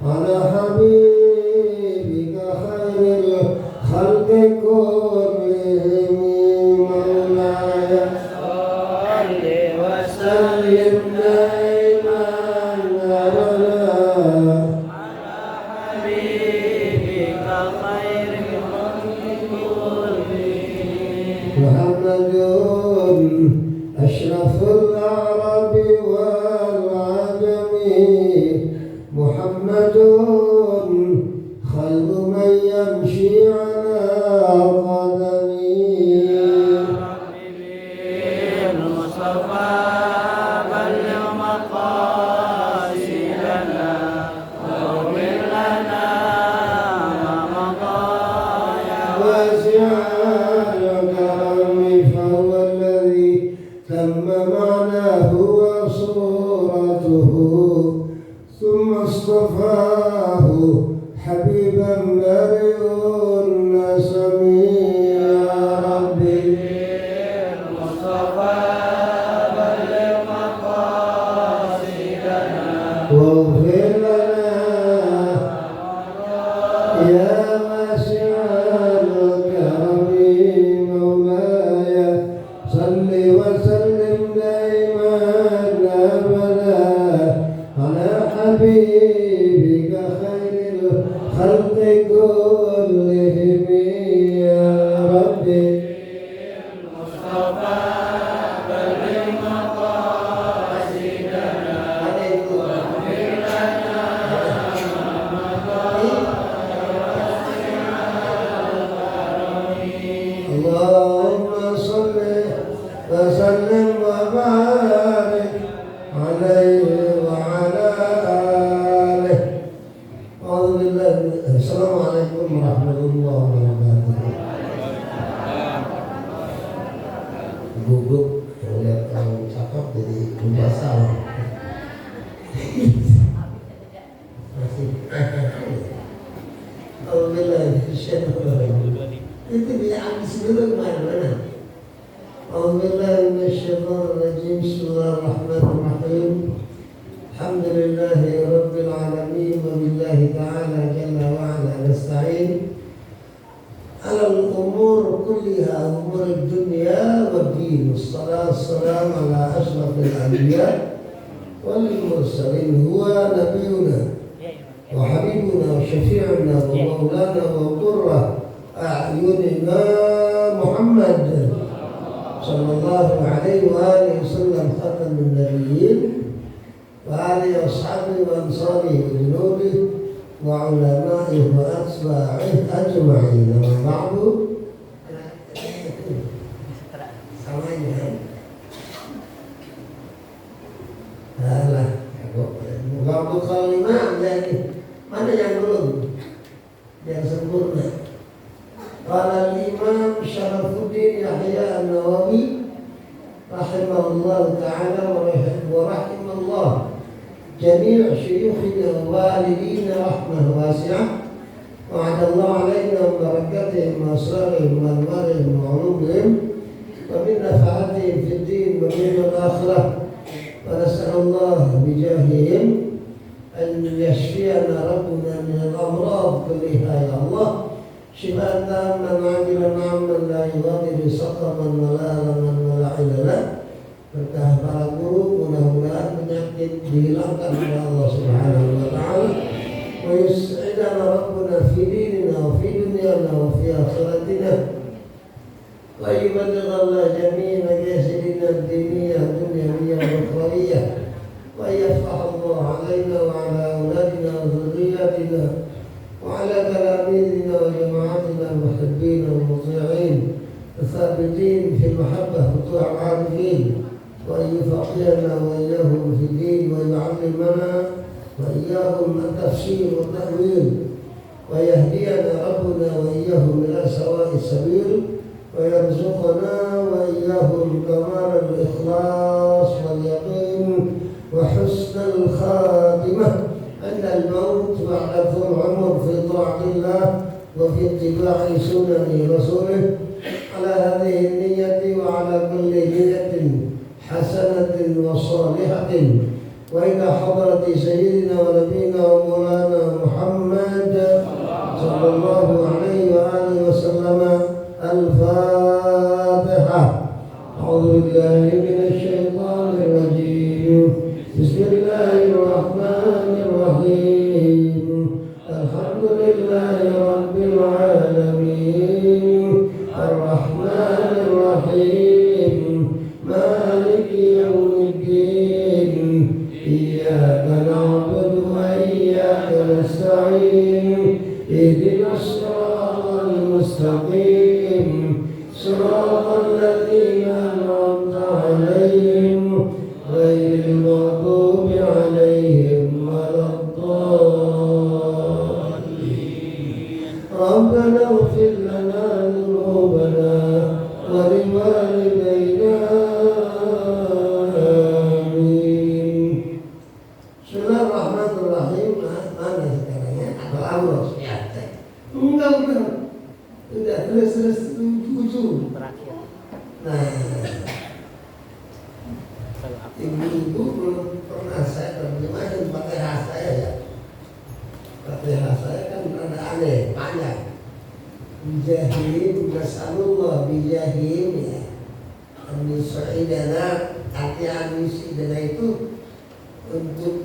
على حبيبك خير الخلق كلهم مولاي صل وسلم دائما أبدا على حبيبك خير الخلق كلهم محمد أشرف العرب والعجم محمد خير من يمشي على قدمه المصطفى بلغ مقاصدنا واغفر لنا ما مضى يا واسع الكرم فهو الذي تم معناه وصورته ثم اصطفاه حبيبا بريء النسم يا ربي المصطفى بلغ مقاصدنا واغفر لنا يا واسع الكرم مولاي صل وسلم دائما أبدا على حبيبك خير الخلق كلهم يا ربي المصطفى بلغ مقاصدنا واغفر لنا ما مضى اللهم صل وسلم وبارك عليه وعلى آله. أعوذ بالله. السلام عليكم ورحمة الله وبركاته. Gugup lihat kamu cakep jadi lupa salah. Masih. Alhamdulillah. Itu dia habis dulu kemana-mana. أعوذ بالله من الشيطان الرجيم. بسم الله الرحمن الرحيم. الحمد لله رب العالمين وبالله تعالى جل وعلا نستعين على الأمور كلها أمور الدنيا والدين والصلاة والسلام على أشرف الأنبياء والمرسلين هو نبينا وحبيبنا وشفيعنا ومولانا وقرة أعيننا محمد صلى الله عليه وآله وسلم خاتم النبيين وآله وأصحابه وأنصاره وجنوده وعلمائه وأتباعه أجمعين. أما بعد Waktu kelima jadi mana yang belum yang sempurna. Qala al-Imam Syarafuddin Yahya An-Nawawi rahimahullah ta'ala wa rahimallah jami' syuyukhina wa walidina rahmah wasi'ah wa 'adallahu alaina barakatihim wa asrarihim wa anwarihim wa 'ulumihim wa min nafa'atihim fid din wa min al-akhirah wa nas'alullah bijahihim an yashfiyana rabbuna min al-amrad kulliha ya Allah شفاء تاما عاجلا عاما لا يغادر سقما ولا ألما ولا عللا. Berkah para guru, mudah-mudahan penyakit dihilangkan oleh Allah Subhanahu wa taala. Wa yus'idana rabbuna fi dinina wa fi dunyana wa fi akhiratina. Wa yuballighanna jami'a maqasidina ad-diniyah dunyawiyah wa ukhrawiyah. Wa yaftahu Allah 'alaina wa 'ala auladina wa dhurriyyatina وعلى تلاميذنا وجماعتنا المحبين والمطيعين الثابتين في المحبة وطوع العارفين وأن يفقهنا وإياهم في الدين ويعلمنا وإياهم التفسير والتأويل ويهدينا ربنا وإياهم إلى سواء السبيل ويرزقنا وإياهم كمال الإخلاص واليقين وحسن الخاتمة عند الموت بعد طول العمر في طاعة الله وفي اتباع سنن رسوله على هذه النية وعلى كل نية حسنة وصالحة وإلى حضرة سيدنا ونبينا ومولانا محمد صلى الله عليه وآله وسلم. الفاتحة. أعوذ بالله من الشيطان الرجيم. بسم الله الرحمن الرحيم. الحمد لله رب العالمين الرحمن الرحيم مالك يوم الدين إياك نعبد وإياك نستعين اهدنا الصراط المستقيم صراط الذين أنعمت عليهم غير المغضوب عليهم ولا الضالين. ربنا اغفر لنا ذنوبنا ولوالدينا آمين. Bismillahirrahmanirrahim. Mana sekarang ya? Atau Allah SWT? Enggak. Udah terus ujung. Nah, ibu belum pernah saya terjemahin Fatihah saya ya. Fatihah saya kan ada aneh, panjang. Bijahim, nasalullah bijahim ya. An-Nusaidana, arti An-Nusaidana itu untuk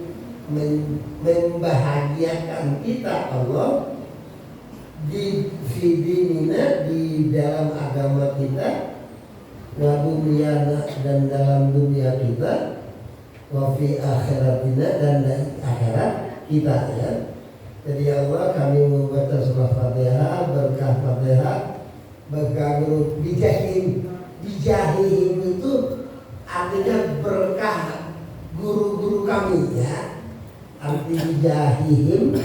membahagiakan kita Allah di fidinina, di dalam agama kita, wa dunyana, dan dalam dunia kita, wa fi akhiratina, dan dari akhirat kita ya. Jadi Allah, kami membaca surah Fatihah, berkah Fatihah, berkah guru bijahim. Bijahim itu artinya berkah guru-guru kami ya. Arti bijahim,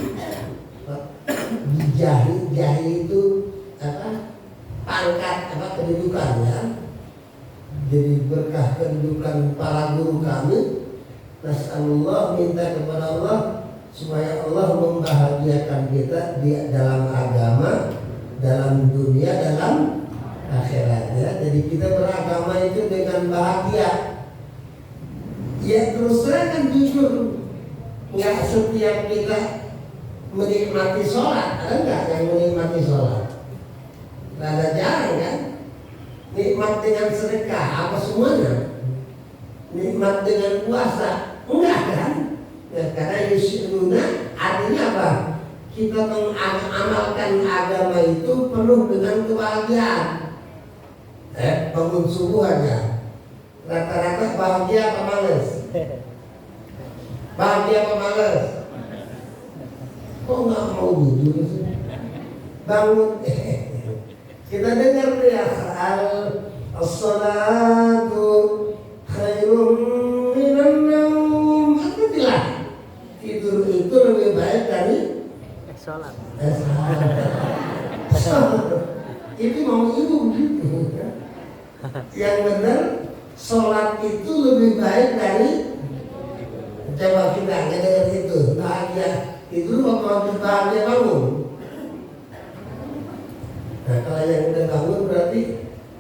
jahi itu apa? Pangkat, apa, kedudukan ya. Jadi berkah kedudukan para guru kami. Nasallallahu, minta kepada Allah supaya Allah membahagiakan kita di dalam agama, dalam dunia, dalam akhirat ya. Jadi kita beragama itu dengan bahagia. Ya terus terang kan jujur, nggak setiap kita menikmati sholat, ada nggak yang menikmati sholat? Ada jarang kan? Nikmat dengan sedekah, apa semuanya? Nikmat dengan puasa, enggak kan? Ya, karena yusyiruna artinya apa? Kita mengamalkan agama itu penuh dengan kebahagiaan. Bangun subuh aja, rata-rata bahagia apa males? Bahagia apa males? Kok nggak mau jujur sih? Bangun, kita dengar ya, as-salatu khairun minan naum. Apa bilang? Tidur itu lebih baik dari sholat. Ini mau ibu gitu. Yang benar, sholat itu lebih baik dari. Coba kita dengar itu, bahagia. Itu waktu bahagia bangun. Nah kalau yang udah bangun berarti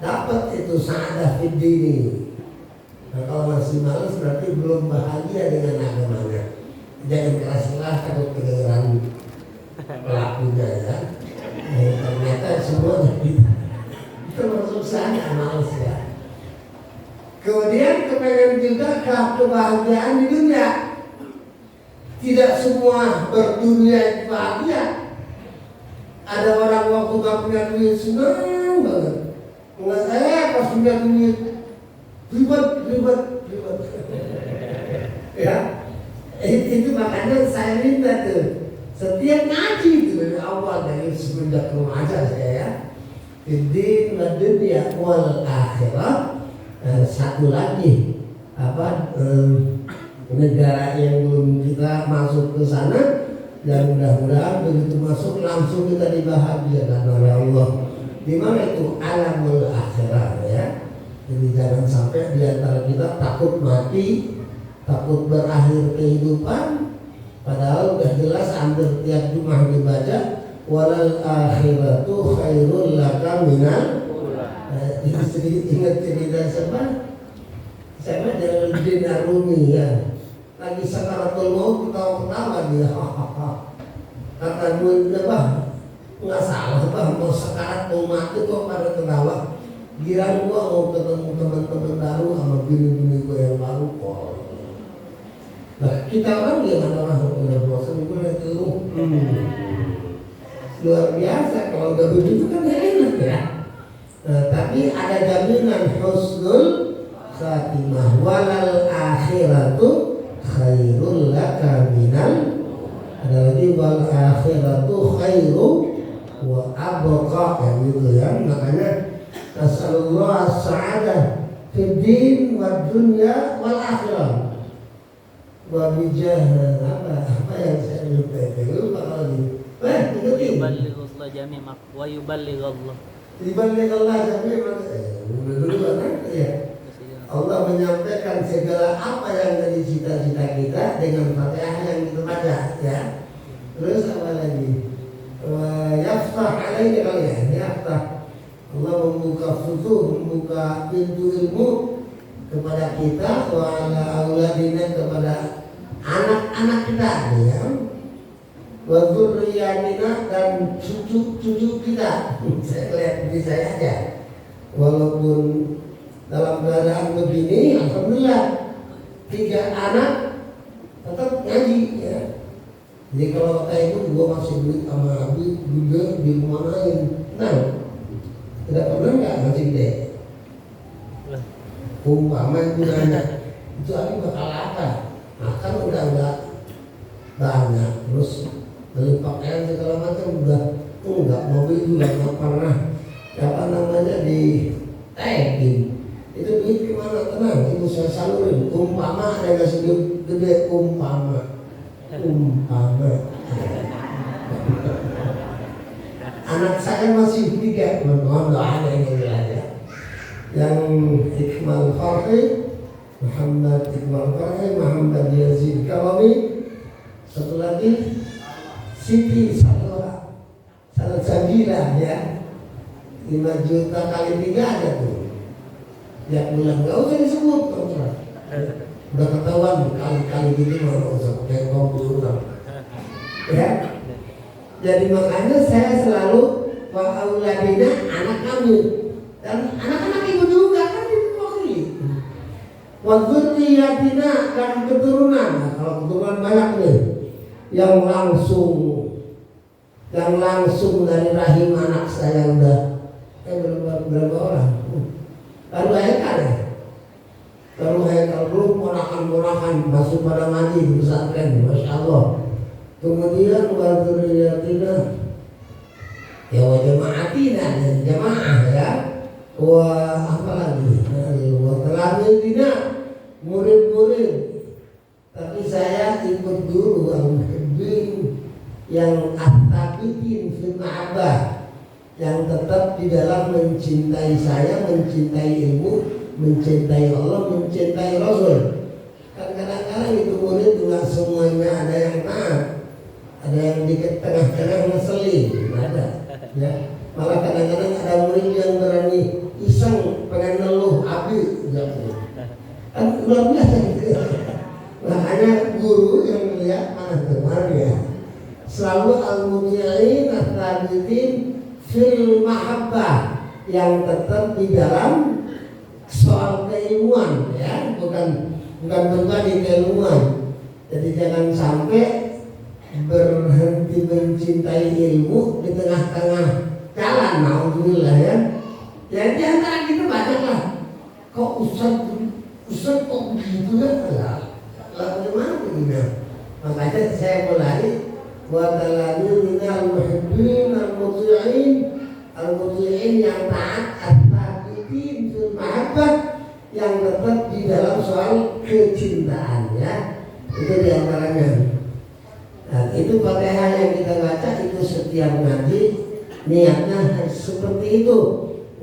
dapat itu sa'adah fid dini. Nah kalau masih malas berarti belum bahagia dengan agamanya. Jangan keras-keras takut kedengeran pelakunya ya. Ternyata semuanya termasuk saya malas ya. Kemudian kepengen juga kebahagiaan di dunia. Tidak semua berdunia itu bahagia. Ada orang waktu gak punya duit senang banget. Enggak, saya pas punya duit ribet. Ya, itu makanya saya minta tuh setiap ngaji itu dari awal, dari semenjak remaja saya ya. Fiddin wa dunya wal akhirah. Satu lagi apa? Negara yang belum kita masuk ke sana, dan mudah-mudahan begitu masuk langsung kita dibahagiakan oleh Allah. Di mana itu alamul akhirah ya. Jadi jangan sampai di antara kita takut mati, takut berakhir kehidupan, padahal udah jelas hampir tiap Jumat dibaca walal akhiratu khairul laka minal. Ingat cerita siapa? Jalaluddin Arumi ya. lagi sakaratul maut ketawa-ketawa dia. Kata gue bah nggak salah bah, mau sakarat mau mati kok pada ketawa. Giran gua mau ketemu teman-teman baru sama bini-bini gua yang baru kok. Nah kita orang gimana orang udah bosan gue lihat itu luar biasa. Kalau udah begitu kan enak ya. Nah, tapi ada jaminan husnul khatimah, walal akhiratu khairul laka minal, ada lagi wal akhiratu khairu wa abqa, kayak gitu ya. Makanya nasallallahu as-sa'adah fid din wad dunya wal akhirah. Wa bijah apa yang saya lupa kalau ini. Yuballighullah jami'ah wa yuballighullah. Yuballighullah jami'ah. Dulu ya. Allah menyampaikan segala apa yang dari cita-cita kita dengan Fatihah yang kita baca ya. Terus apa lagi? Yaftah alaihi kali ya. Yaftah. Allah membuka futuh, membuka pintu ilmu kepada kita, wa ala auladina, kepada anak-anak kita ya. Wa dzurriyyatina, dan cucu-cucu kita. Saya lihat di saya aja. Walaupun dalam keadaan begini, alhamdulillah 3 anak tetap ngaji ya. Jadi kalau kata ibu, gua masih duit sama Abi juga di rumah lain. Nah, tidak pernah nggak ngaji gede. Umpama ibu nanya, itu Abi bakal apa? Nah kan udah banyak, terus beli pakaian segala macam udah enggak, mobil juga nggak pernah apa namanya di tagging. Itu duit gimana? Tenang, itu saya salurin. Umpama ada yang ngasih duit gede, umpama anak saya masih 3, mohon doanya ini aja. Yang Iqbal Farhi, Muhammad Iqbal Farhi, Muhammad Yazid Kawami, satu lagi Siti Sabila ya, 5 juta kali 3 ada tuh. Tiap bulan nggak usah disebut kontrak. Udah ketahuan kali-kali gini mau usah pakai komputer. Ya. Jadi makanya saya selalu wa auladina, anak kami dan anak-anak ibu juga kan diwakili. Wa dzurriyyatina, dan keturunan. Nah, kalau keturunan banyak nih yang langsung dari rahim anak saya udah berapa orang? Baru Haikal ya. Baru Haikal belum ponakan-ponakan masuk pada ngaji di pesantren, masya Allah. Kemudian wa dzurriyyatina ya wa jama'atina, dan jamaah ya. Wa apa lagi? Wa talamidina, murid-murid. Tapi saya ikut guru al-muhibbin yang at-tabiin fil ma'abah, yang tetap di dalam mencintai saya, mencintai ilmu, mencintai Allah, mencintai Rasul. Kan kadang-kadang itu murid juga semuanya ada yang taat, ada yang di tengah-tengah ngeselin, ada ya. Malah kadang-kadang ada murid yang berani iseng pengen ngeluh Abi gitu. Kan luar biasa gitu. Makanya guru yang melihat mana kemarin ya, selalu al-muti'in at-tabiin fil mahabbah, yang tetap di dalam soal keilmuan ya, bukan berbagi keilmuan. Jadi jangan sampai berhenti mencintai ilmu di tengah-tengah jalan, naudzubillah ya. Ya di antara kita banyaklah, kok Ustaz kok begitu ya, bagaimana begini? Makanya saya mulai wa talamidina al-muhibbin al-muti'in yang taat, at-tabiin fil mahabbah, yang tetap di dalam soal kecintaan ya. Itu diantaranya. Nah, itu Fatihah yang kita baca itu setiap ngaji niatnya seperti itu.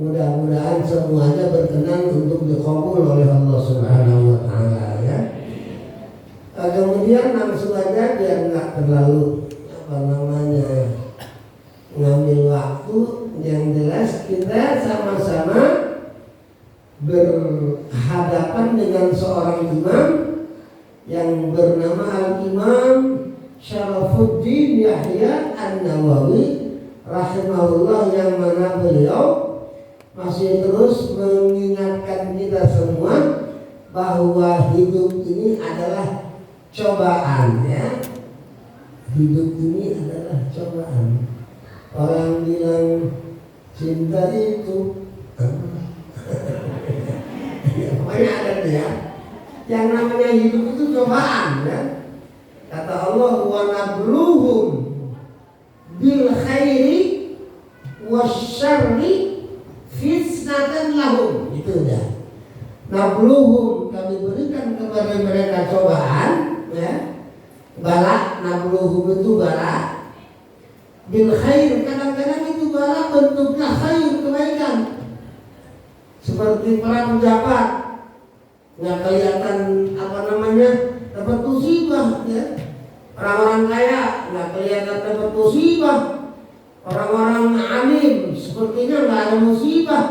Mudah-mudahan semuanya berkenan untuk dikabul oleh Allah Subhanahu wa taala ya. Kemudian langsung aja biar nggak terlalu ngambil waktu, yang jelas kita sama-sama berhadapan dengan seorang imam yang bernama Al-Imam Syarafuddin Yahya An-Nawawi rahimahullah, yang mana beliau masih terus mengingatkan kita semua bahwa hidup ini adalah cobaan, ya. Hidup ini adalah cobaan. Orang bilang cinta itu ya, pokoknya ada tuh ya. Yang namanya hidup itu cobaan, ya. Kata Allah, wa nabluhum bil khairi wasyarri fitnatan lahum. Itu udah. Nabluhum, kami berikan kepada mereka cobaan, ya. Bala, nabluhum itu bala. Bil khair, kadang-kadang itu bala bentuknya khair, kebaikan. Seperti para pejabat, nggak kelihatan dapat musibah, ya. Orang-orang kaya nggak kelihatan dapat musibah. Orang-orang alim sepertinya nggak ada musibah,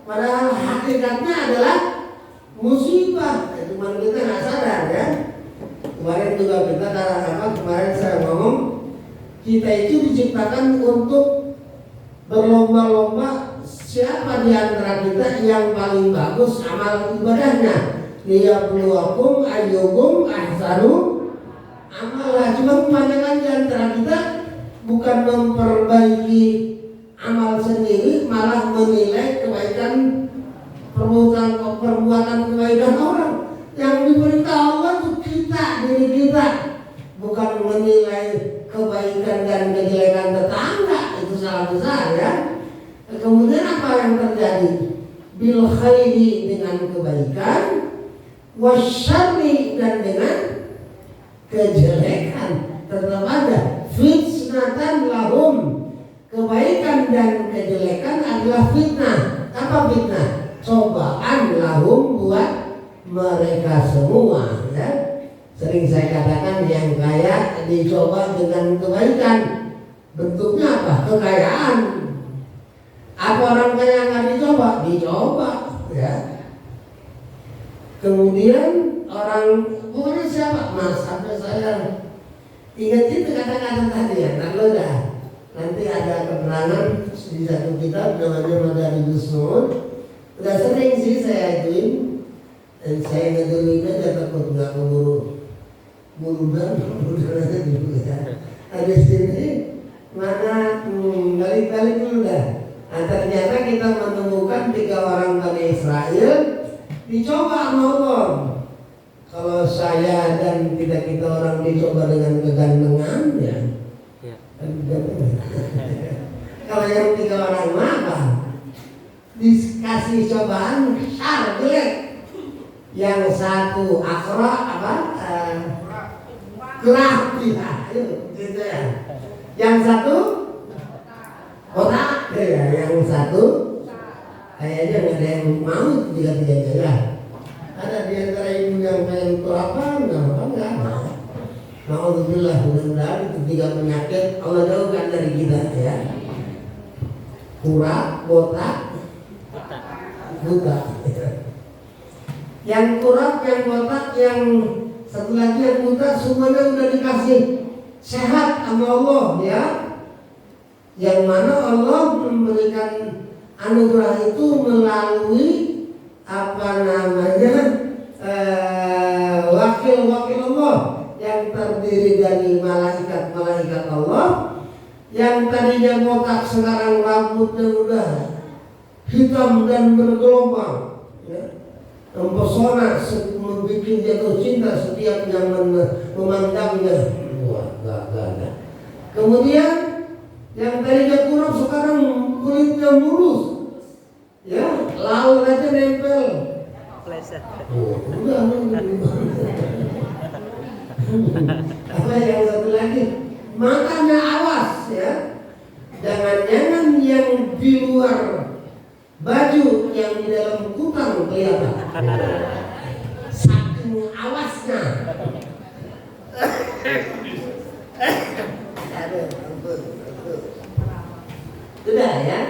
padahal hakikatnya adalah musibah. Cuma kita nggak sadar, ya. Kemarin juga kita kemarin saya ngomong, kita itu diciptakan untuk berlomba-lomba siapa di antara kita yang paling bagus amal ibadahnya. Liyabluwakum ayyukum ahsanu amalah. Cuma kebanyakan di antara kita bukan memperbaiki amal sendiri, malah menilai kebaikan perbuatan kebaikan orang. Yang diberitahu Allah itu kita, diri kita, bukan menilai kebaikan dan kejelekan tetangga. Itu salah besar, ya. Kemudian apa yang terjadi? Bil khairi, dengan kebaikan, wasyarri, dan dengan kejelekan. Tetap ada fitnatan lahum. Kebaikan dan kejelekan adalah fitnah. Apa fitnah? Cobaan lahum buat mereka semua, ya. Sering saya katakan yang kaya dicoba dengan kebaikan. Bentuknya apa? Kekayaan. Apa orang kaya nggak dicoba? Dicoba, ya. Kemudian orang, pokoknya siapa? Mas, sampai saya ingat itu kata-kata tadi, ya. Kalau nanti ada keterangan di satu kitab namanya Madaribus Nur. Udah sering sih saya ituin. Dan saya ngedurin aja, takut nggak keburu dan aja gitu, ya. Ada sini mana balik-balik dulu dah. Nah, ternyata kita menemukan 3 orang Bani Israel dicoba sama Allah. Kalau saya dan kita orang dicoba dengan kegantengan, ya. Kalau yang 3 orang apa? Dikasih cobaan besar, jelek. Yang satu akra kerah, gitu ya. Yang satu otak, ya. Yang satu kayaknya nggak ada yang mau tiga-tiganya, ya. Ada di antara ibu yang pengen apa? Enggak. Alhamdulillah, mudah-mudahan itu 3 penyakit Allah jauhkan dari kita, ya. Kurang, botak, buta. Yang kurang, yang botak, yang satu lagi yang buta, semuanya udah dikasih sehat sama Allah, ya. Yang mana Allah memberikan anugerah itu melalui wakil-wakil Allah yang terdiri dari malaikat-malaikat Allah. Yang tadinya botak sekarang rambutnya udah hitam dan bergelombang, ya. Mempesona, membuat jatuh cinta setiap yang memandangnya. Wah, gak. Kemudian yang tadinya kurang sekarang kulitnya mulus, ya, laut aja nempel. Udah. Apa yang satu lagi? Makanya awas, ya. Jangan-jangan yang di luar baju, yang di dalam kutang kelihatan. Saking awasnya. Sudah, ya.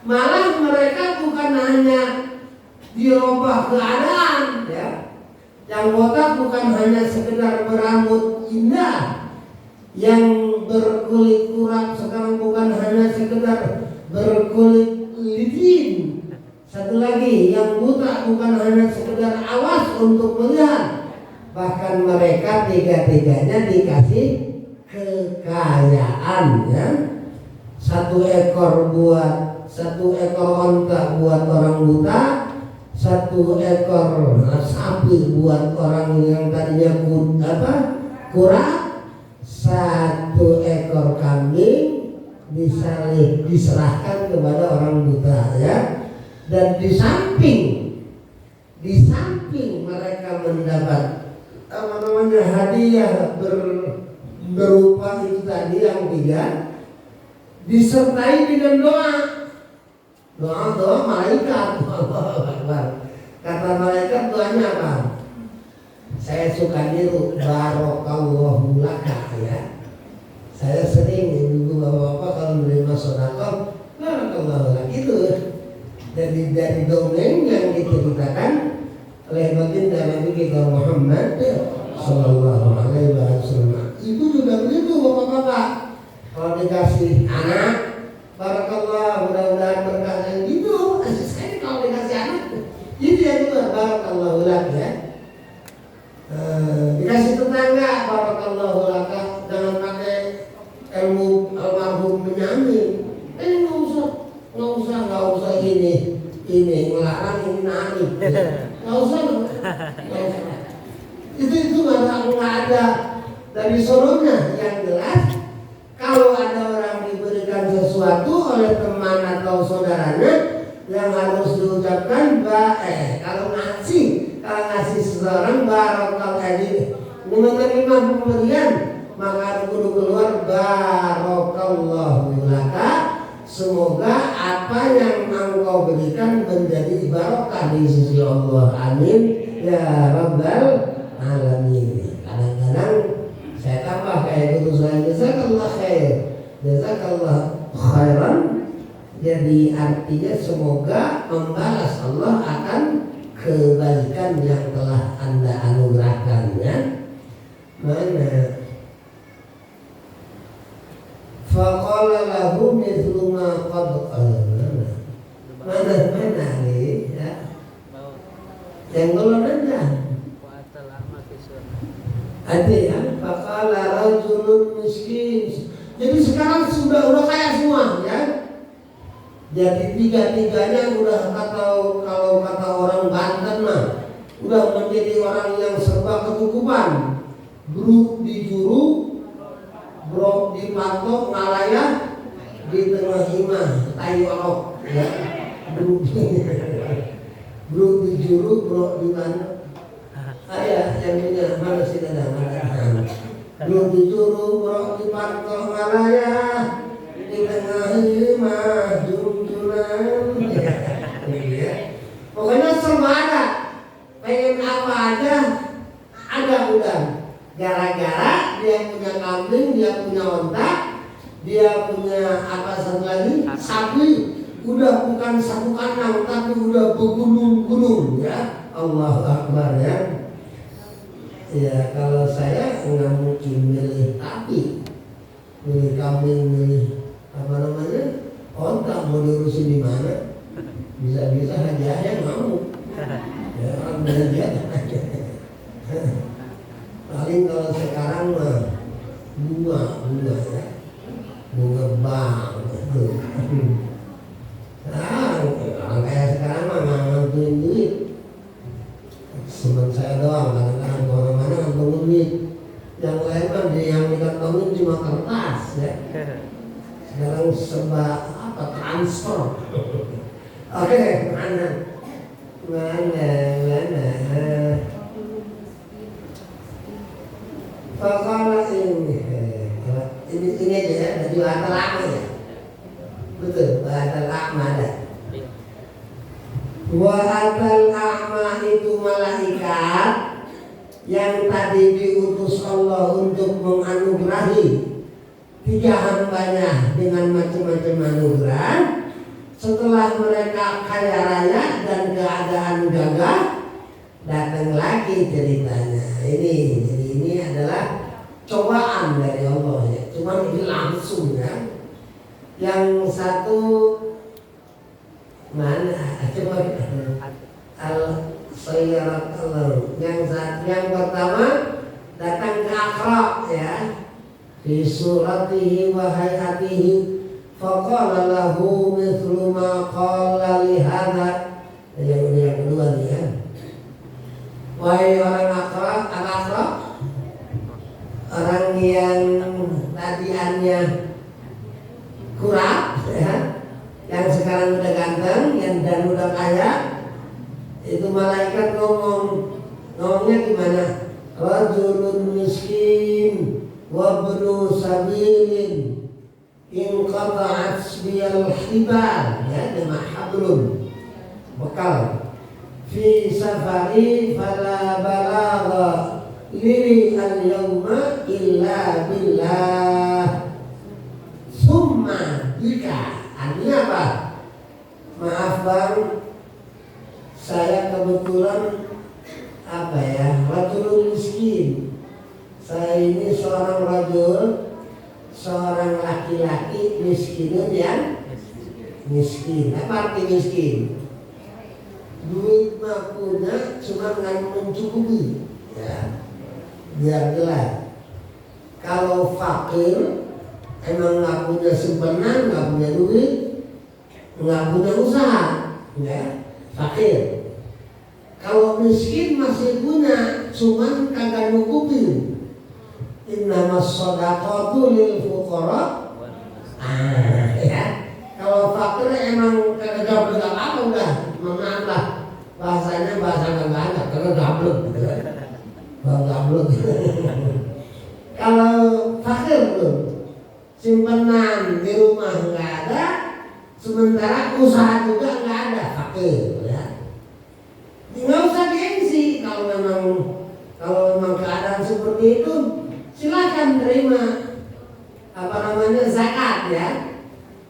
Malah mereka bukan hanya dirubah keadaan, ya. Yang botak bukan hanya sekedar berambut indah, yang berkulit kurap sekarang bukan hanya sekedar berkulit licin. Satu lagi, yang buta bukan hanya sekedar awas untuk melihat, bahkan mereka tiga-tiganya dikasih kekayaan, ya. Satu ekor onta buat orang buta, satu ekor sapi buat orang yang tadinya kurang, satu ekor kambing diserahkan kepada orang buta, ya. Dan di samping mereka mendapat hadiah berupa itu tadi yang tiga, disertai dengan doa malaikat. Kata malaikat doanya apa? Saya suka niru barokallahu laka, ya. Saya sering ibu bapak kalau menerima sedekah barokallahu laka itu. Dari dongeng yang diceritakan oleh baginda Nabi kita Muhammad sallallahu alaihi wasallam. Itu juga begitu bapak-bapak. Kalau dikasih anak, barakallah, mudah-mudahan berkah yang gitu. Saya kalau dikasih anak, itu ya juga barakallah lak, ya. Dikasih tetangga, barakallah lak, jangan pakai ilmu almarhum menyamin. Nggak usah ini melarang, ini nari. Nggak usah. Itu nggak ada dari sononya. Yang jelas, kalau ada orang diberikan sesuatu oleh teman atau saudaranya, yang harus diucapkan kalau ngasih seseorang barokah ini menerima pemberian, maka kudu keluar barokallahu laka. Semoga apa yang engkau berikan menjadi barokah di sisi Allah. Amin ya rabbal alamin. Kadang-kadang saya tambah kayak guru saya, jazakallah khair, jazakallah khairan. Jadi artinya semoga membalas Allah akan kebaikan yang telah Anda anugerahkan, ya. Mana? Faqala lahu mithlu ma qad mana nih, ya. Yang belum aja. Ada ya, faqala rajulun miskin. Jadi sekarang udah kaya semua, ya. Jadi tiga-tiganya udah kalau kata orang Banten mah udah menjadi orang yang serba kecukupan. Bruk di juru, brok di patok, ngalaya di tengah himah, tayu orok, ya. Bruk di juru, brok di mana? Ayah yang punya mana sih ada mana? Bruk di juru, brok di patok, ngalaya di tengah himah, junjunan. Pokoknya serba ada. Pengen apa aja ada udah. Gara-gara dia punya kambing, dia punya onta, dia punya apa satu lagi, sapi, udah bukan satu kandang tapi udah bergunung-gunung, ya. Allahu Akbar, ya. Ya kalau saya nggak mungkin milih sapi, milih kambing, milih apa namanya, onta, mau diurusin di mana? Bisa-bisa aja yang mau, ya orang dia aja. Paling kalau sekarang mah bunga ya, bunga bank itu. Nah, orang kayak sekarang mah nggak ngantuin duit. Cuman saya doang, kadang-kadang kemana-mana ngantongin duit. Yang lain mah yang dikantongin cuma kertas, ya. Sekarang serba apa transfer. Oke, mana? Fakala ini aja ya, dari bahasa lama ya. Betul, bahasa lama ada. Wa atal a'ma itu malaikat yang tadi diutus Allah untuk menganugerahi tiga hambanya dengan macam-macam anugerah. Setelah mereka kaya raya dan keadaan gagah, datang lagi ceritanya. Ini adalah cobaan dari Allah ya. Cuman ini langsung ya. Yang satu mana? Coba al-sayyarat Allah. Yang pertama datang ke Aqra ya. Fi suratihi wa hayatihi faqala lahu mithlu ma qala li hadha. Yang kedua nih ya. Wahai orang Aqra, orang yang tadiannya kurang ya, yang sekarang udah ganteng, dan udah kaya, itu malaikat ngomongnya gimana? Rajulun miskin wa ibnu sabilin in qata'at biyal hibal ya, nama hablun bekal fi safari fala balagha liri al-yawma illa billah summa bika. Artinya apa? Maaf bang, saya kebetulan apa ya, rajulun miskin. Saya ini seorang rajul, seorang laki-laki miskinun yang miskin. Apa arti miskin? Duit mah punya, cuma nggak mencukupi ya, biar jelas. Kalau fakir emang nggak punya simpanan, nggak punya duit, nggak punya usaha ya, fakir. Kalau miskin masih punya, cuman kagak nyukupin. Innamas shadaqatu lil fuqara. Ya. Kalau fakir emang kagak gablek apa udah, maaf lah. Bahasanya bahasa nggak ada, karena gablek. Gablek. Kalau fakir belum, simpanan di rumah nggak ada, sementara usaha juga nggak ada, fakir ya. Nggak usah gengsi kalau memang keadaan seperti itu. Silakan terima zakat ya.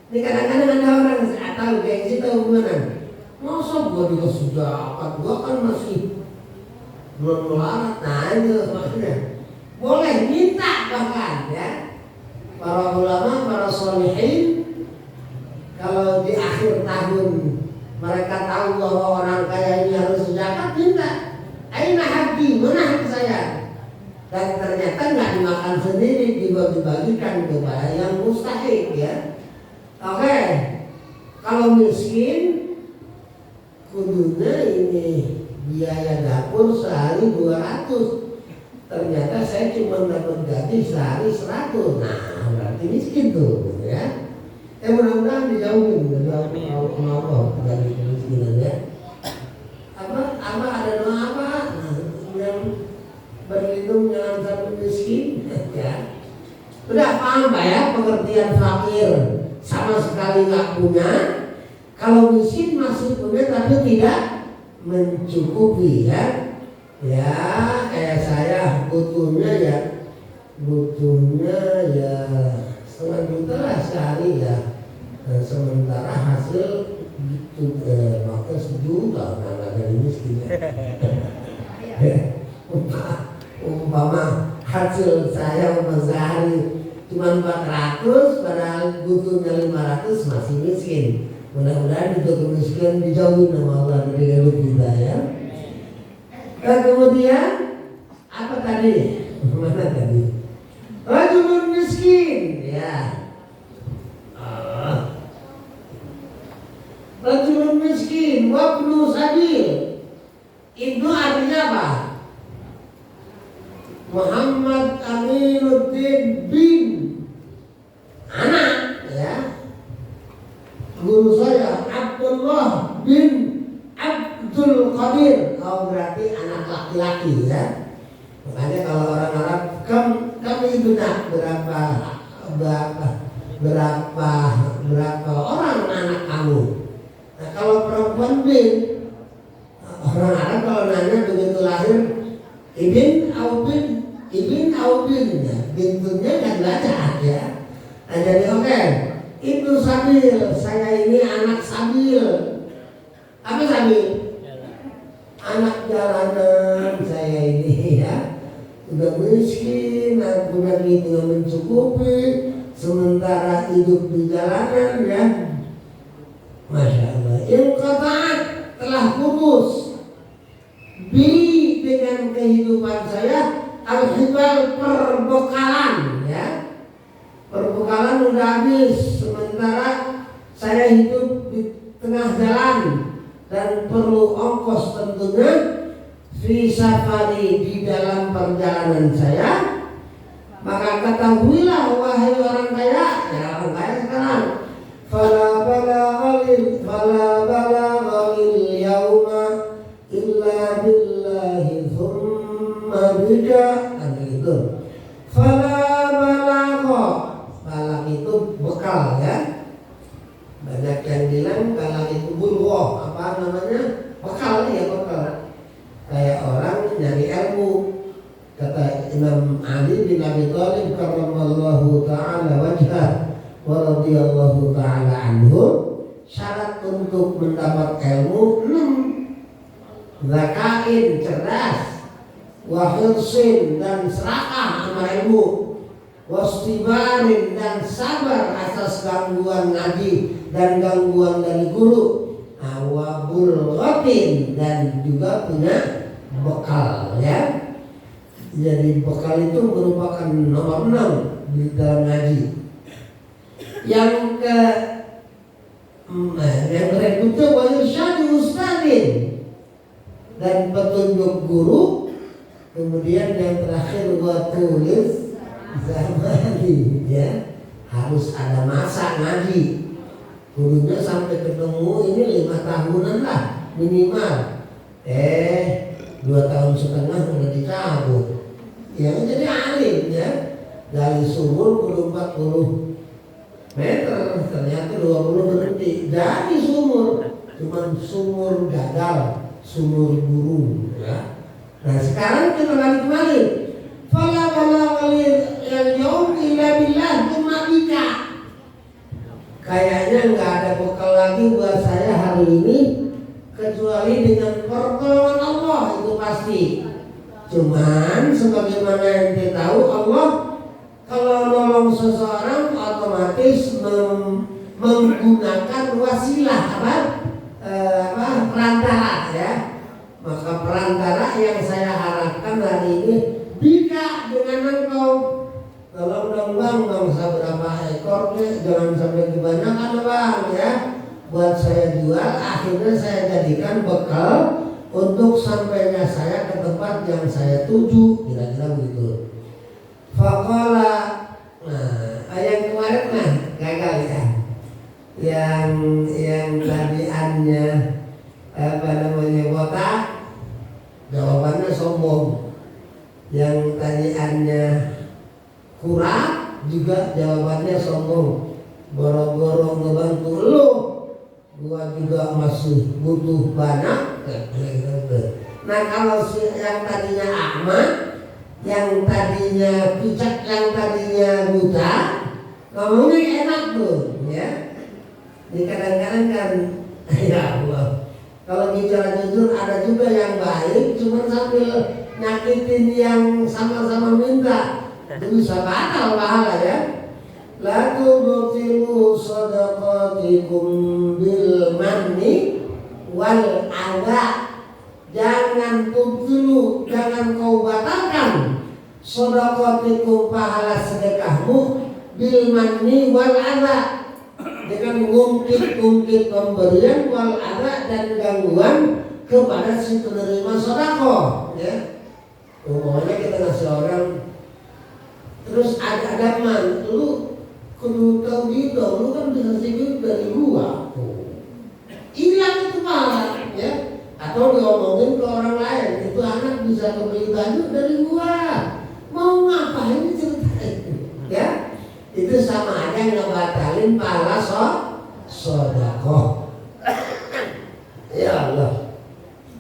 Ini kadang-kadang ada orang atau gengsi tahu gimana? Masa gua dikasih zakat, gua kan masih belum melarat. Nah itu maksudnya. Boleh minta bahkan ya. Para ulama, para sholihin kalau di akhir tahun mereka tahu bahwa orang kaya ini harus zakat, minta. Aina haki, mana hak saya? Dan ternyata nggak dimakan sendiri, dibagi-bagikan kepada yang mustahik ya. Oke, kalau miskin kudunya ini biaya dapur sehari 200. Ternyata saya cuma dapat gaji sehari 100. Nah, berarti miskin tuh ya. Mudah-mudahan dijauhin dari Allah dari kemiskinan ya. Apa ada doa apa? Yang berlindung dalam satu miskin ya. Udah paham Pak ya pengertian fakir sama sekali nggak punya. Kalau miskin masih punya tapi tidak mencukupi ya. Ya kayak saya butuhnya ya 1,5 juta lah sehari ya. Dan sementara hasil gitu pakai 1 juta nggak jadi miskin ya. Umpama hasil saya sehari cuma 400 padahal butuhnya 500 masih miskin. Mudah-mudahan itu kemiskinan dijauhin sama Allah dari hidup kita ya. Dan kemudian apa tadi? Mana tadi? Rajulun miskin ya. Rajulun miskin wa ibnu sabil. Ibnu artinya apa? Muhammad Aminuddin bin anak ya. Guru saya Abdullah bin Abdul Qadir. Oh berarti anak laki-laki ya. Makanya kalau orang Arab kami itu nak berapa orang anak kamu. Nah kalau perempuan bin, orang Arab kalau nanya begitu lahir ibn Aubin ya, bintunya kan baca ya. Nah jadi oke. Ibnu Sabil, saya ini anak Sabil. Apa Sabil? anak jalanan saya ini ya, udah miskin, aku lagi tinggal mencukupi, sementara hidup di jalanan ya. Masya Allah, yang kataat telah putus dengan kehidupan saya, al-hibal perbekalan ya. Perbekalan udah habis, sementara saya hidup di tengah jalan dan perlu ongkos tentunya fi safari di dalam perjalanan saya. Maka ketahuilah wahai orang kaya, ya orang kaya sekarang, fala balaghalil yauma illa billahi thumma bika. Itu fala balagha, balag itu bekal ya. Banyak yang bilang balag itu bulghah, apa namanya, bekal ya, bekal. Kayak orang nyari ilmu. Kata Imam Ali bin Abi Thalib karramallahu ta'ala wajhah wa radhiyallahu ta'ala anhu, syarat untuk mendapat ilmu 6: zakain, cerdas, wa hirsin, dan serakah sama ilmu, wastibarin, dan sabar atas gangguan ngaji dan gangguan dari guru, awabul ghatin, dan juga punya bekal ya. Jadi bekal itu merupakan nomor 6 di dalam ngaji. Yang berikutnya wa irsyadi ustadin, dan petunjuk guru. Kemudian yang terakhir wa tulis zamani ya, harus ada masa ngaji. Gurunya sampai ketemu ini 5 tahunan lah minimal. 2 tahun setengah udah dicabut. Ya jadi alim ya. Dari sumur 40 meter ternyata 20 berhenti. Jadi sumur, cuman sumur gagal, sumur guru ya. Nah sekarang kita balik. Fala balaghalil yaum illa billah thumma bika. Kayaknya nggak ada bekal lagi buat saya hari ini kecuali dengan pertolongan Allah, itu pasti. Cuman sebagaimana yang kita tahu, Allah kalau nolong seseorang otomatis menggunakan wasilah perantara ya. Maka perantara yang saya harapkan hari ini bika, dengan engkau. Tolong dong bang, bangsa berapa ekornya, jangan sampai kebanyakan bang ya. Buat saya jual, akhirnya saya jadikan bekal untuk sampainya saya ke tempat yang saya tuju, kira-kira begitu. Faqala, nah yang kemarin gagal ya. Yang tadiannya botak, jawabannya sombong. Yang tadiannya kurang juga jawabannya sombong. Boro-boro ngebantu lu, gua juga masih butuh banyak. Nah kalau yang tadinya Ahmad, yang tadinya bijak, yang tadinya buta, ngomongnya enak tuh ya. Ini kadang-kadang kan ya Allah, kalau bicara jujur ada juga yang baik, cuma sambil nyakitin yang sama-sama minta, itu bisa batal pahala ya. La tubtilu sadaqatikum bil manni wal adha. Jangan tubtilu, jangan kau batalkan sadaqatikum, pahala sedekahmu, bil manni wal adha, dengan mengungkit-ungkit pemberian, wal adha, dan gangguan kepada si penerima sedekah ya. Pokoknya kita ngasih orang terus ada man, lu kudu tahu gitu, lu kan bisa sibuk dari gua, hilang itu malah ya. Atau diomongin ke orang lain, itu anak bisa kebeli baju dari gua, mau ngapain ceritain ya. Itu sama aja ngebatalin pahala sedekah. Ya Allah,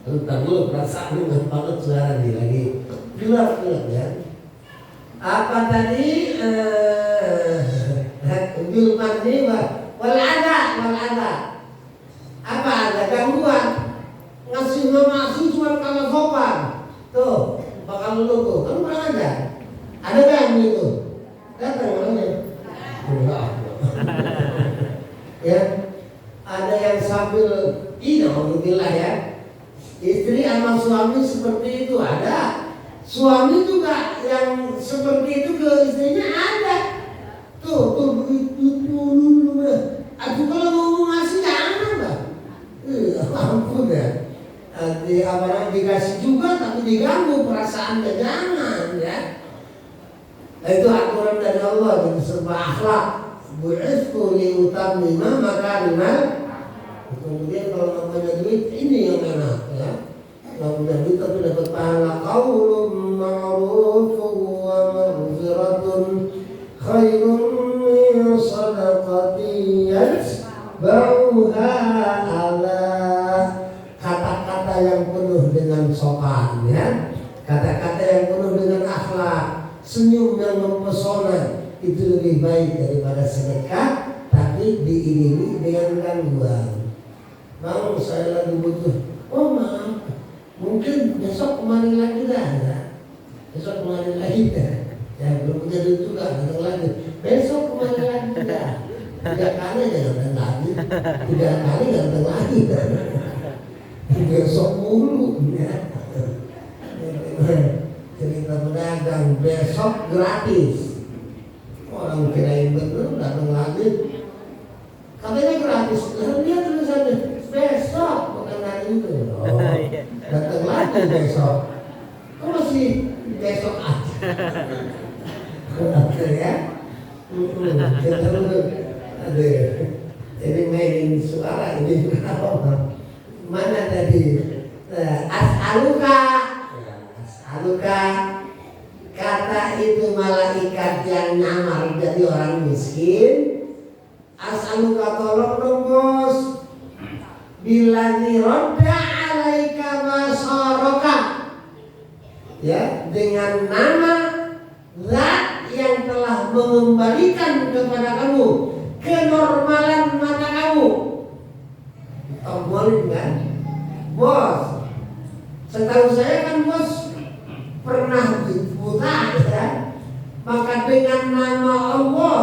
entar dulu perasaan ingat banget suara nih lagi gelap ya. Apa tadi? Bil mandi wal adha. Apa ada gangguan? Ngasih cuma Datang orangnya. Enggak. Ya, ada yang sambil alhamdulillah ya. Istri sama suami seperti itu ada. Suami juga yang seperti itu ke istrinya ada. Tuh begitu dulu. Aduh kalau mau ngasih jangan lah. Ampun ya. Dikasih juga tapi diganggu perasaannya jangan ya. Itu aturan dari Allah dan serba akhlak. Bu'ithu liutammima makarimal. Kemudian kalau namanya duit ini yang enak ya. Kalau punya duit tapi dapat pahala qaulun ma'rufun wa maghfiratun khairun min shadaqatin yatba'uha ala. Kata-kata yang penuh dengan sopan ya. Kata-kata yang penuh dengan akhlak, senyum yang mempesona itu lebih baik daripada sedekah tapi diiringi dengan gangguan. Mau saya lagi butuh, oh maaf, mungkin besok kemarin lagi dah ya. Besok kemarin lagi dah. Ya belum punya duit juga, datang lagi. Besok kemarin lagi dah. 3 kali datang lagi, 3 kali datang lagi. Besok mulu ya. Cerita pedagang besok gratis. Orang kirain bener datang lagi. Katanya gratis. Dia tulisannya besok bukan hari itu. Oh, datang lagi besok. Kok masih besok aja? Oke ya. Ada. Jadi mainin suara ini apa? Mana tadi as'aluka kata itu malaikat yang nyamar jadi orang miskin. As'aluka tolong dong bos, biladzi radda alaika basaraka, ya, dengan nama zat yang telah mengembalikan kepada kamu kenormalan mata kamu. Boleh kan? Bos, setahu saya kan bos pernah buta ya. Maka dengan nama Allah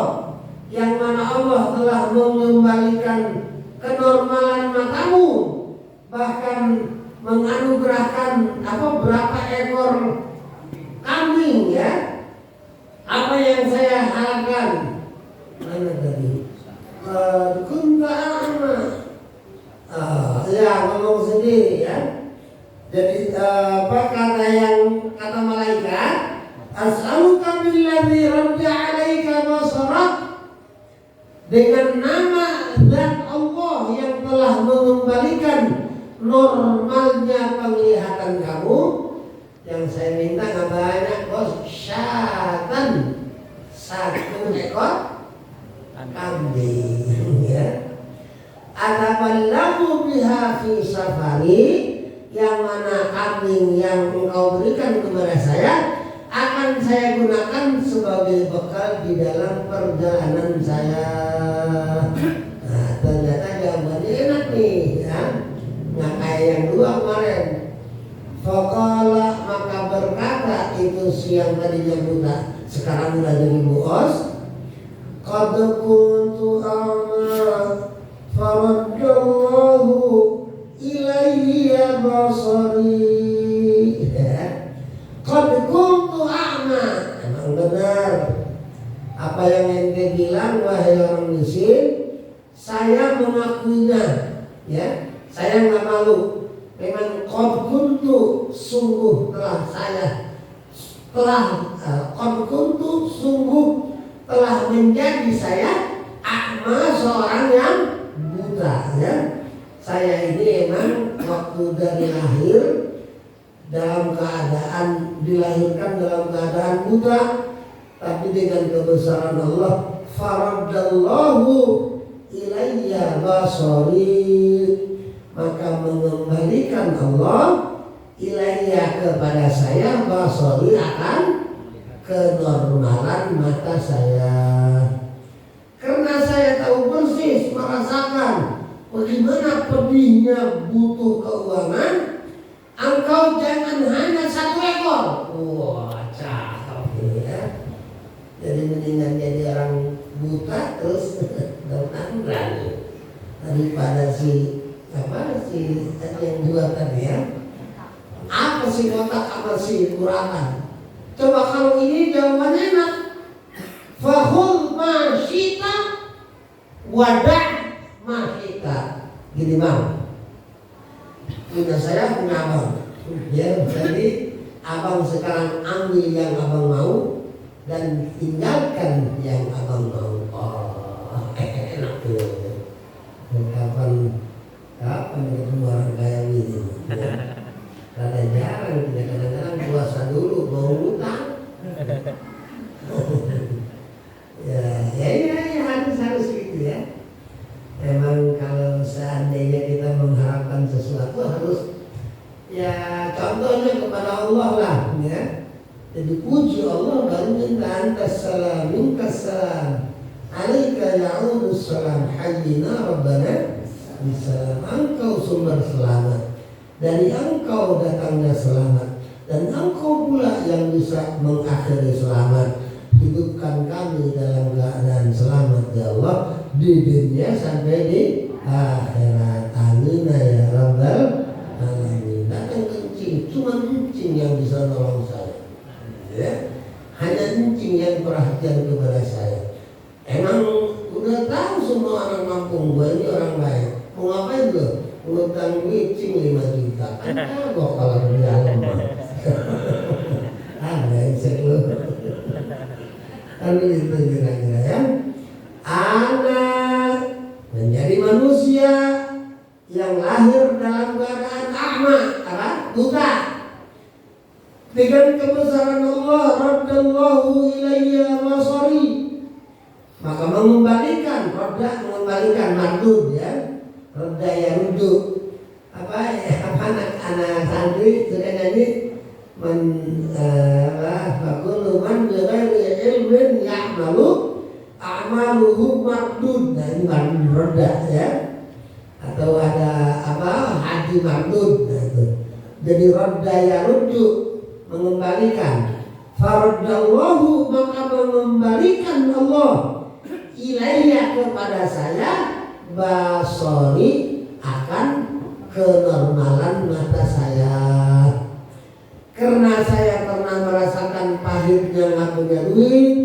yang mana Allah telah mengembalikan kenormalan matamu, bahkan menganugerahkan berapa ekor kambing ya. Apa yang saya harapkan? Mana tadi? Kunta ya ngomong sendiri ya. Jadi kata malaikat, as'aluka billadzi radda 'alaika basarak, dengan nama zat Allah yang telah mengembalikan normalnya penglihatan kamu. Yang saya minta nggak banyak bos, syatan, 1 ekor kambing ya. Ataballahu biha fi safari, yang mana kambing yang engkau berikan kepada saya akan saya gunakan sebagai bekal di dalam perjalanan saya. Nah, ternyata jawabannya enak nih ya. Nggak kayak yang 2 kemarin. Faqala, maka berkata itu siang tadinya buta, sekarang udah jadi buos. Qad kuntu a'ma faradallahu ilayya basari. Qad kuntu a'ma, emang benar apa yang ente bilang wahai orang miskin. Saya mengakuinya ya, saya nggak malu. Memang qad kuntu, sungguh telah menjadi saya a'ma, seorang yang buta ya. Saya ini emang waktu dari lahir dilahirkan dalam keadaan buta, tapi dengan kebesaran Allah, faradallahu ilayya basari, maka mengembalikan Allah ilayya kepada saya basari, akan kenormalan mata saya. Karena saya tahu persis, merasakan bagaimana pedihnya butuh keuangan. Engkau jangan hanya 1 ekor. Wah, cakep ya. Jadi mendingan jadi orang buta terus daun berani daripada si yang dua tadi ya. Apa sih otak apa sih kekurangan? Coba kalau ini jawabannya enak. Fahul masyita wadah masyita. Gini bang, punya saya punya abang. Ya, jadi abang sekarang ambil yang abang mau dan tinggalkan yang abang mau. Oh, enak tuh. Kapan ketemu orang kayak gini? Ya. Karena jarang, kadang-kadang puasa dulu mau utang. ya harus gitu ya. Memang kalau seandainya kita mengharapkan sesuatu harus ya contohnya kepada Allah lah ya. Jadi puji Allah baru minta antas salam minkas salam alaika ya'udus salam hayyina rabbana bisalam. Engkau sumber selamat, dari engkau datangnya selamat, dan engkau pula yang bisa mengakhiri selamat. Hidupkan kami dalam keadaan selamat ya Allah di dunia sampai di akhirat. Amin ya rabbal alamin. Datang kencing, cuma kencing yang bisa nolong saya ya. Hanya kencing yang perhatian kepada saya. Emang udah tahu semua orang kampung gue ini orang baik. Mau ngapain lo? Ngutang kencing 5 juta kan kagok kalau di dalam ada insek lo. Lalu itu kira-kira ya. Anak menjadi manusia yang lahir dalam keadaan a'ma, buta. Dengan kebesaran Allah, raddallahu ilayya basari, maka mengembalikan mardud ya. Radda ya rujuk. Anak santri sudah nyanyi fakulu man bighairi ilmin ya'malu a'maluhu mardud. Nah ini mardud roda ya. Atau ada haji mardud. Nah itu. Jadi roda ya rujuk, mengembalikan. Faradallahu, maka mengembalikan Allah ilayya kepada saya basori, akan kenormalan mata saya. Karena saya pernah merasakan pahitnya nggak punya duit,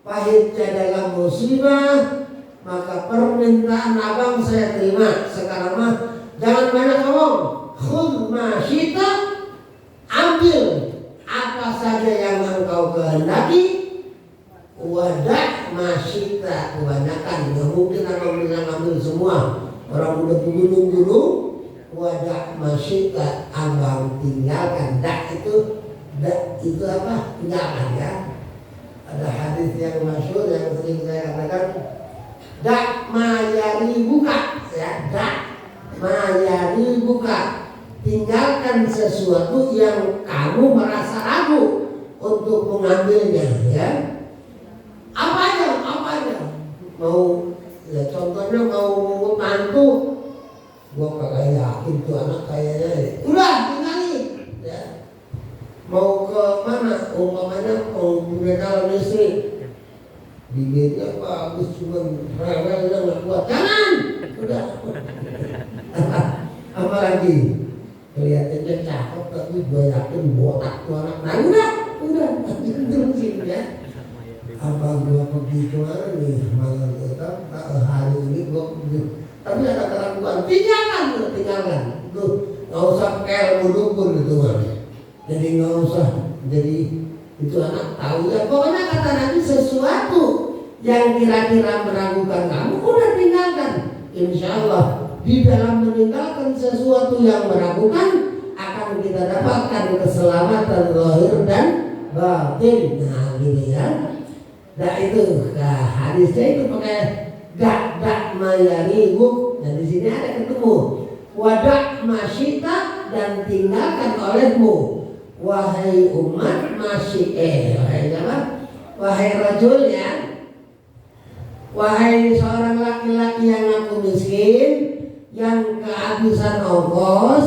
pahitnya dalam musibah, maka permintaan abang saya terima. Sekarang mah jangan banyak ngomong. Khudh ma syita, ambil apa saja yang engkau kehendaki. Wadah ma syita, kebanyakan nggak mungkin abang bisa ngambil semua. Orang udah gunung-gunung. Wadah masyita, abang tinggalkan. Dak itu apa? Tinggalkan ya. Ada hadis yang masyhur yang sering saya katakan, dak mayari buka ya. Dak mayari buka, tinggalkan sesuatu yang kamu merasa ragu untuk mengambilnya ya. Apa aja mau ya, contohnya mau mantu, gua kagak yakin tuh anak kayaknya. Udah tinggalin ya. Mau ke mana? Umpamanya mau punya calon istri, bibirnya bagus cuma rewelnya nggak kuat, jangan. Udah. Apalagi kelihatannya cakep tapi gua yakin botak tuh anak. Nah udah terusin ya. Apa gua pergi kemana nih malam tetap hari ini gua pergi, tapi ada keraguan, tinggalkan tuh, nggak usah kayak dukun itu mah. Jadi nggak usah jadi itu anak tahu ya. Pokoknya kata Nabi, sesuatu yang kira-kira meragukan kamu udah tinggalkan. Insya Allah di dalam meninggalkan sesuatu yang meragukan akan kita dapatkan keselamatan lahir dan batin. Nah gini ya. Nah itu hadisnya itu pakai dak mayaribu. Dan di sini ada ketemu wadah masyita, dan tinggalkan olehmu wahai umat wahai rajul ya, wahai seorang laki-laki yang ngaku miskin, yang kehabisan ongkos.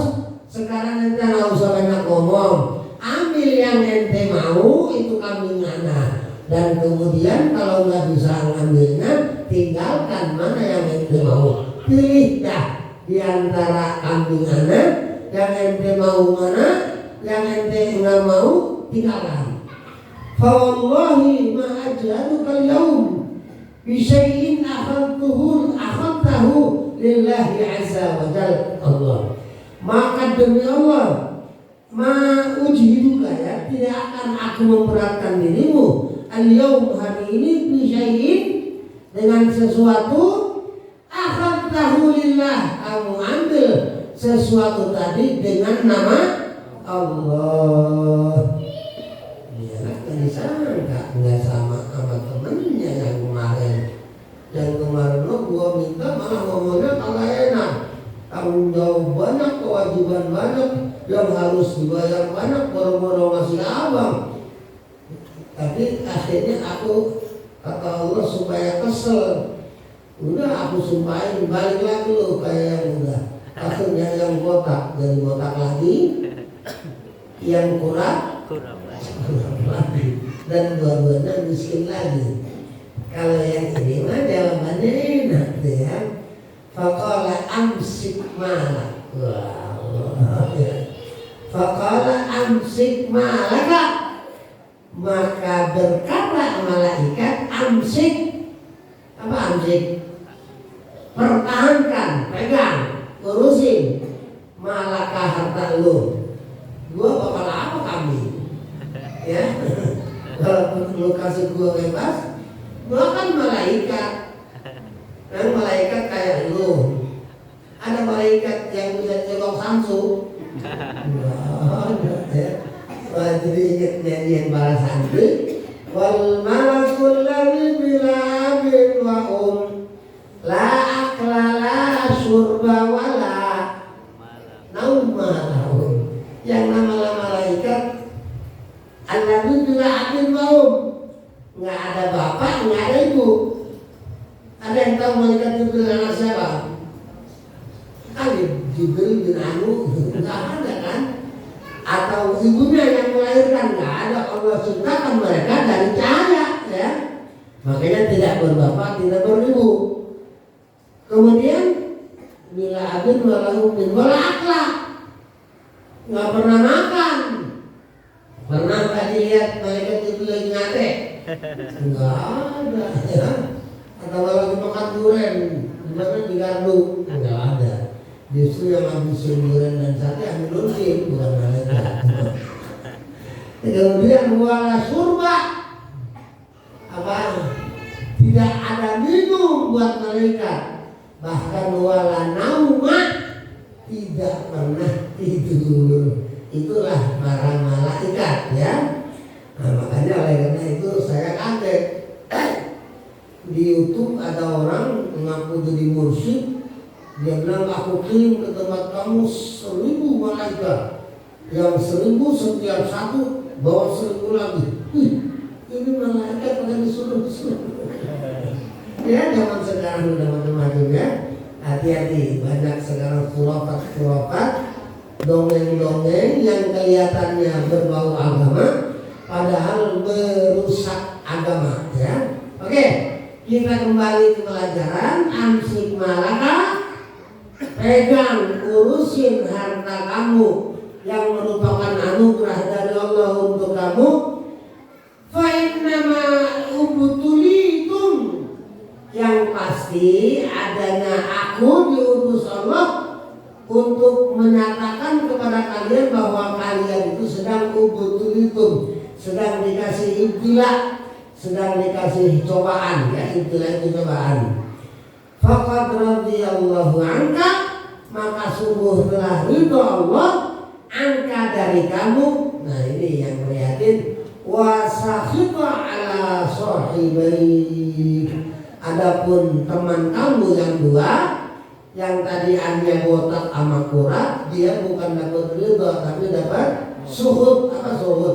Sekarang ente nggak usah banyak ngomong, ambil yang ente mau, itu kambing anak. Dan kemudian kalau nggak bisa ngambilnya, tinggalkan mana yang ente mau. Pilih dah di antara kambing anak yang ente mau mana, yang ente nggak mau tinggalkan. Fa wallahi ma aj'alukal yaum bi syai'in akhadtahu lillahi azza wa jalla. Allah. Maka demi Allah, ma ujhiduka, ya, tidak akan aku memberatkan dirimu al-yaum, hari ini, bi syai'in, dengan sesuatu akhadtahu lillah, kamu ambil sesuatu tadi dengan nama Allah. Dia kan disangka nggak sama temennya yang kemarin. Yang kemarin gua minta malah ngomongnya kagak enak. Tanggung jawab banyak, kewajiban banyak, yang harus dibayar banyak, boro-boro ngasih abang. Tapi akhirnya aku kata Allah supaya kesel, udah aku sumpahin balik lagi lo kayak yang udah. Akhirnya yang botak jadi botak lagi, yang kurang lagi, dan dua-duanya miskin lagi. Kalau yang ini mah jawabannya enak tuh ya. Faqala amsik malak. Faqala amsik malaka. Maka berkata malaikat, amsik. Apa amsik? Pertahankan, pegang, urusin malaka harta lu. Gua bakal apa kami? Ya. Kalau lu kasih gua bebas, gua kan malaikat. Dan malaikat kayak lu. Ada malaikat yang bisa cekok Samsu. Ada ya. Wah, jadi ingat nyanyian para santri. Wal malakul ladzi bila bin wa la akla la syurba wala nauma lahum. Yang nama malaikat alladzi bila bin wa nggak ada bapak, nggak ada ibu. Ada yang tahu malaikat Jibril anak siapa? Ali Jibril bin Anu, nggak ada kan? Atau ibunya yang melahirkan, nggak ada. Allah ciptakan mereka dari cahaya, ya. Makanya tidak berbapak, tidak beribu. Kemudian bila abin walahu min wala akla, nggak pernah makan. Pernah tadi lihat malaikat Jibril lagi ngate? Nggak ada, ya. Atau lagi makan durian, gimana di gardu? Enggak ada. Justru yang habisin durian dan sate ambil luntin, bukan malaikat. Kemudian wala surba, apa? Tidak ada minum buat malaikat. Bahkan wala nauma, tidak pernah tidur. Itulah para malaikat, ya. Nah, makanya oleh karena itu saya kaget. Di YouTube ada orang mengaku jadi mursyid, dia bilang aku kirim ke tempat kamu 1000 malaikat, yang 1000 setiap satu bawa 1000 lagi. Ini malaikat pada disuruh. Ya, zaman sekarang udah macam-macam, ya. Hati-hati, banyak sekarang khurafat, dongeng-dongeng yang kelihatannya berbau agama, padahal merusak agama, ya. Oke. Kita kembali ke pelajaran. Amsik malaka, pegang, urusin harta kamu yang merupakan anugerah dari Allah untuk kamu. Fa innama ubtulitum, yang pasti adanya aku diutus Allah untuk menyatakan kepada kalian bahwa kalian itu sedang ubtulitum, sedang dikasih ibtila, sedang dikasih cobaan, ya, itulah itu cobaan. Faqad radhiyallahu anka, maka sungguh telah ridho Allah angka dari kamu. Nah, ini yang prihatin. Wa sakhita ala sahibai, adapun teman kamu yang dua, yang tadi hanya botak sama kurat, dia bukan dapat ridho tapi dapat suhud. Apa suhud?